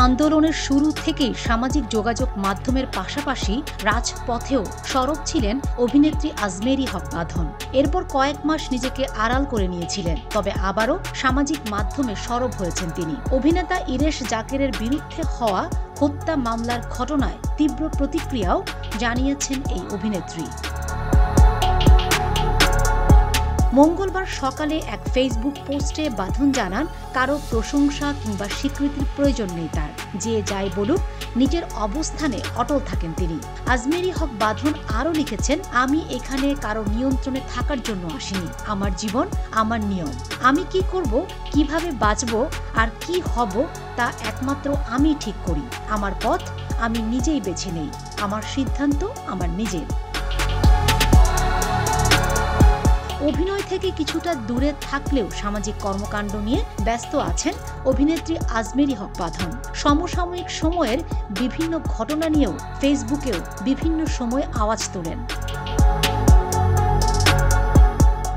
আন্দোলনের শুরু থেকেই সামাজিক যোগাযোগ মাধ্যমের পাশাপাশি রাজপথেও সরব ছিলেন অভিনেত্রী আজমেরী হক বাঁধন। এরপর কয়েক মাস নিজেকে আড়াল করে নিয়েছিলেন, তবে আবারও সামাজিক মাধ্যমে সরব হয়েছেন তিনি। অভিনেতা ইরেশ জাকেরের বিরুদ্ধে হওয়া হত্যা মামলার ঘটনায় তীব্র প্রতিক্রিয়াও জানিয়েছেন এই অভিনেত্রী। মঙ্গলবার সকালে এক ফেসবুক পোস্টে বাঁধন জানান, কারো প্রশংসা কিংবা স্বীকৃতির প্রয়োজন নেই তার। যে যাই বলুক, নিজের অবস্থানে অটল থাকেন তিনি। আজমেরী হক বাঁধন আরও লিখেছেন, আমি এখানে কারো নিয়ন্ত্রণে থাকার জন্য আসিনি। আমার জীবন, আমার নিয়ম। আমি কি করব, কিভাবে বাঁচব আর কি হব তা একমাত্র আমি ঠিক করি। আমার পথ আমি নিজেই বেছে নেই। আমার সিদ্ধান্ত আমার নিজের। অভিনয় থেকে কিছুটা দূরে থাকলেও সামাজিক কর্মকাণ্ড নিয়ে ব্যস্ত আছেন অভিনেত্রী আজমেরী হক বাঁধন। সমসাময়িক সময়ের বিভিন্ন ঘটনা নিয়েও ফেসবুকেও বিভিন্ন সময় আওয়াজ তোলেন।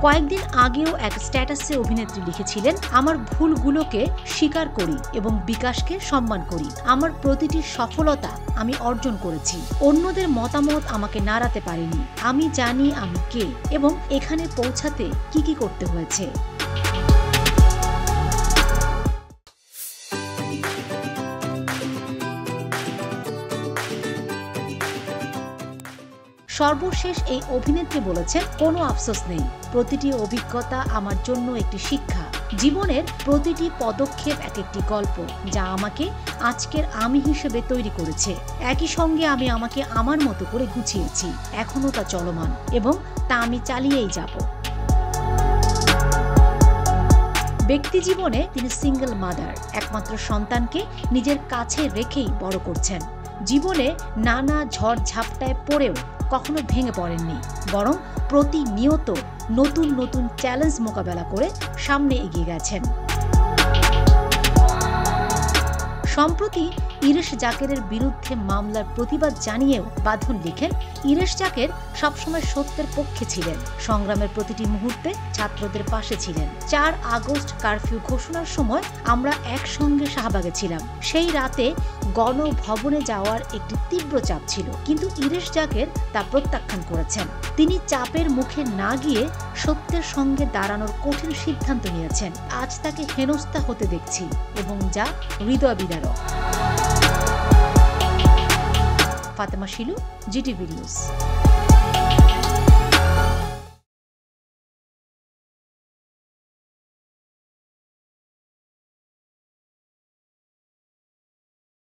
কয়েকদিন আগেও এক স্ট্যাটাসে অভিনেত্রী লিখেছিলেন, আমার ভুলগুলোকে স্বীকার করি এবং বিকাশকে সম্মান করি। আমার প্রতিটি সফলতা আমি অর্জন করেছি। অন্যদের মতামত আমাকে নাড়াতে পারেনি। আমি জানি আমি কে এবং এখানে পৌঁছাতে কি করতে হয়েছে। সর্বশেষ এই অভিনেত্রী বলেছেন, কোনো আফসোস নেই। প্রতিটি অভিজ্ঞতা আমার জন্য একটি শিক্ষা। জীবনের প্রতিটি পদক্ষেপ এক একটি গল্প, যা আমাকে আজকের আমি হিসেবে তৈরি করেছে। একই সঙ্গে আমি আমাকে আমার মতো করে গুছিয়েছি। এখনো তা চলমান এবং তা আমি চালিয়েই যাব। ব্যক্তি জীবনে তিনি সিঙ্গেল মাদার। একমাত্র সন্তানকে নিজের কাছে রেখেই বড় করছেন। জীবনে নানা ঝড় ঝাপটায় পড়েও কখনো ভেঙে পড়েননি, বরং প্রতিনিয়ত নতুন নতুন চ্যালেঞ্জ মোকাবেলা করে সামনে এগিয়ে গেছেন। সম্প্রতি ইরেশ জাকেরের বিরুদ্ধে মামলার প্রতিবাদ জানিয়েও বাঁধন লিখেন, ইরেশ জাকের সবসময় সত্যের পক্ষে ছিলেন। সংগ্রামের প্রতিটি মুহূর্তে ছাত্রদের পাশে ছিলেন। 4 আগস্ট কারফিউ ঘোষণার সময় আমরা একসঙ্গে শাহবাগে ছিলাম। সেই রাতে গণভবনে যাওয়ার একটি তীব্র চাপ ছিল, কিন্তু ইরেশ জাকের তা প্রত্যাখ্যান করেছেন। তিনি চাপের মুখে না গিয়ে সত্যের সঙ্গে দাঁড়ানোর কঠিন সিদ্ধান্ত নিয়েছেন। আজ তাকে হেনস্থা হতে দেখছি এবং যা হৃদয় বিদারক। Fatema Shilu, GTV news.